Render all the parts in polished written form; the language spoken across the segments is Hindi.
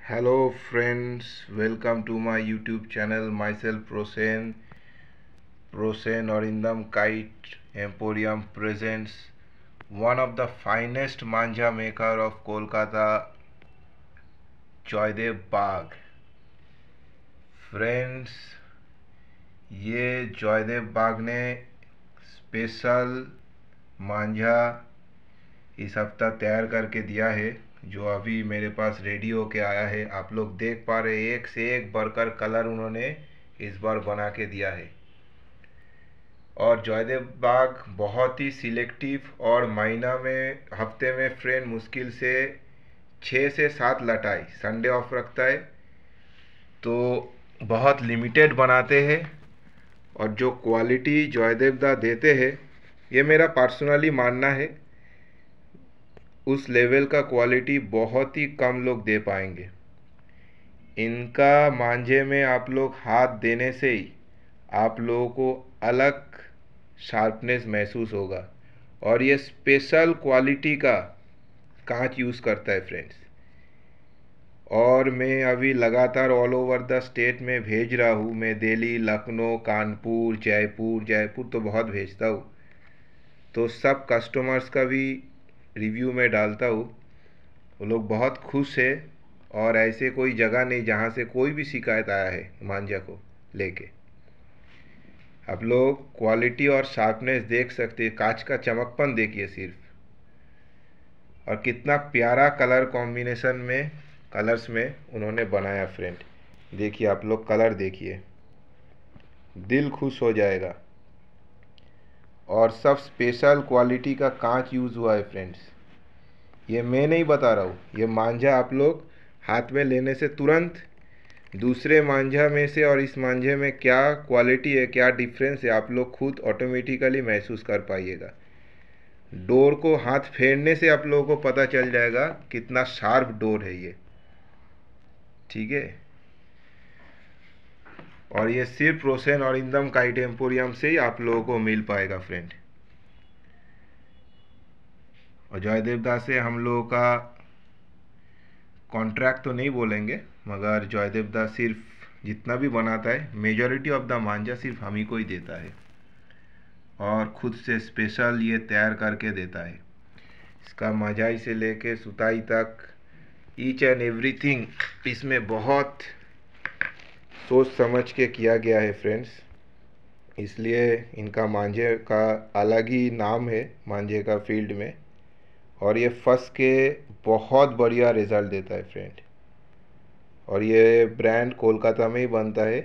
Hello friends, welcome to my YouTube channel. Myself Prosen Orindam Kite Emporium presents one of the finest manja maker of Kolkata, Joydev Bagh. Friends, ये जॉयदेव बाग ने स्पेशल मांझा इस हफ्ता तैयार करके दिया है, जो अभी मेरे पास रेडी होके आया है। आप लोग देख पा रहे, एक से एक बढ़कर कलर उन्होंने इस बार बना के दिया है। और जॉयदेव बाग बहुत ही सिलेक्टिव और महीना में हफ्ते में फ्रेंड मुश्किल से 6 से 7 लटाई संडे ऑफ रखता है, तो बहुत लिमिटेड बनाते हैं। और जो क्वालिटी जॉयदेव दा देते हैं, ये मेरा पर्सनली मानना है, उस लेवल का क्वालिटी बहुत ही कम लोग दे पाएंगे। इनका मांझे में आप लोग हाथ देने से ही आप लोगों को अलग शार्पनेस महसूस होगा। और ये स्पेशल क्वालिटी का कांच यूज़ करता है फ्रेंड्स। और मैं अभी लगातार ऑल ओवर द स्टेट में भेज रहा हूँ। मैं दिल्ली, लखनऊ, कानपुर, जयपुर तो बहुत भेजता हूँ। तो सब कस्टमर्स का भी रिव्यू में डालता हूँ, वो लोग बहुत खुश है। और ऐसे कोई जगह नहीं जहाँ से कोई भी शिकायत आया है मांझा को लेके। आप लोग क्वालिटी और शार्पनेस देख सकते हैं, कांच का चमकपन देखिए सिर्फ, और कितना प्यारा कलर कॉम्बिनेशन में कलर्स में उन्होंने बनाया फ्रेंड। देखिए, आप लोग कलर देखिए, दिल खुश हो जाएगा। और सब स्पेशल क्वालिटी का कांच यूज़ हुआ है फ्रेंड्स। ये मैं नहीं बता रहा हूँ, ये मांझा आप लोग हाथ में लेने से तुरंत दूसरे मांझा में से और इस मांझे में क्या क्वालिटी है, क्या डिफरेंस है, आप लोग खुद ऑटोमेटिकली महसूस कर पाइएगा। डोर को हाथ फेरने से आप लोगों को पता चल जाएगा कितना शार्प डोर है ये, ठीक है। और ये सिर्फ प्रोसेन औरिंदम काइट एम्पोरियम से ही आप लोगों को मिल पाएगा फ्रेंड। और जयदेव दास से हम लोगों का कॉन्ट्रैक्ट तो नहीं बोलेंगे, मगर जयदेव दास सिर्फ जितना भी बनाता है मेजॉरिटी ऑफ द मांझा सिर्फ हम ही को ही देता है, और खुद से स्पेशल ये तैयार करके देता है। इसका मजाई से लेके सुताई तक ईच एंड एवरीथिंग इसमें बहुत सोच समझ के किया गया है फ्रेंड्स। इसलिए इनका मांझे का अलग ही नाम है मांझे का फील्ड में। और ये फंस के बहुत बढ़िया रिज़ल्ट देता है फ्रेंड। और ये ब्रांड कोलकाता में ही बनता है।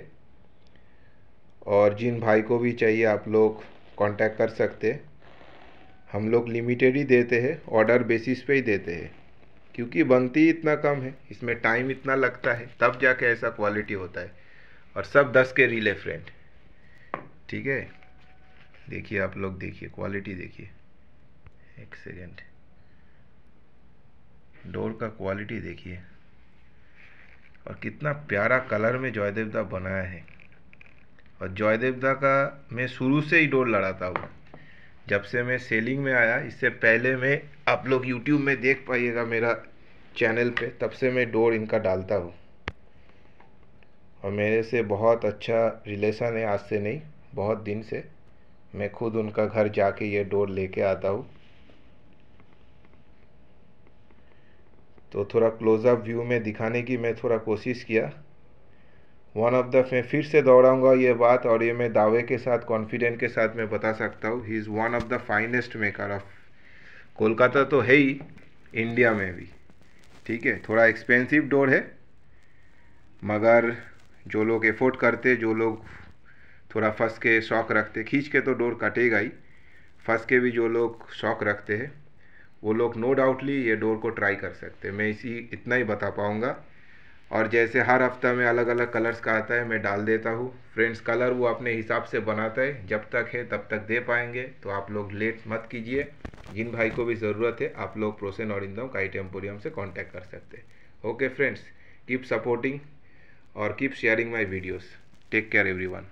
और जिन भाई को भी चाहिए आप लोग कांटेक्ट कर सकते हैं। हम लोग लिमिटेड ही देते हैं, ऑर्डर बेसिस पे ही देते हैं, क्योंकि बनती इतना कम है, इसमें टाइम इतना लगता है, तब जाके ऐसा क्वालिटी होता है। और सब 10 के रील है फ्रेंड, ठीक है। देखिए, आप लोग देखिए, क्वालिटी देखिए, एक सेकेंड, डोर का क्वालिटी देखिए, और कितना प्यारा कलर में जयदेव दा बनाया है। और जयदेव दा का मैं शुरू से ही डोर लड़ाता हूँ, जब से मैं सेलिंग में आया। इससे पहले मैं, आप लोग यूट्यूब में देख पाइएगा मेरा चैनल पे, तब से मैं डोर इनका डालता हूँ। और मेरे से बहुत अच्छा रिलेशन है, आज से नहीं बहुत दिन से। मैं खुद उनका घर जाके ये डोर लेके आता हूँ। तो थोड़ा क्लोज़अप व्यू में दिखाने की मैं थोड़ा कोशिश किया। वन ऑफ द, मैं फिर से दोहराऊंगा ये बात, और ये मैं दावे के साथ, कॉन्फिडेंट के साथ मैं बता सकता हूँ, he is one of the finest maker of Kolkata तो है ही, इंडिया में भी, ठीक है। थोड़ा एक्सपेंसिव डोर है, मगर जो लोग एफोर्ड करते, जो लोग थोड़ा फंस के शौक रखते, खींच के तो डोर कटेगा ही, फंस के भी जो लोग शौक रखते हैं, वो लोग नो डाउटली ये डोर को ट्राई कर सकते हैं। मैं इतना ही बता पाऊँगा। और जैसे हर हफ्ता में अलग अलग कलर्स का आता है, मैं डाल देता हूँ फ्रेंड्स। कलर वो अपने हिसाब से बनाता है, जब तक है तब तक दे पाएंगे, तो आप लोग लेट मत कीजिए। जिन भाई को भी ज़रूरत है, आप लोग प्रोसेन औरिंदम काइट एम्पोरियम से कांटेक्ट कर सकते हैं। ओके फ्रेंड्स, कीप सपोर्टिंग और keep sharing my videos. Take care everyone.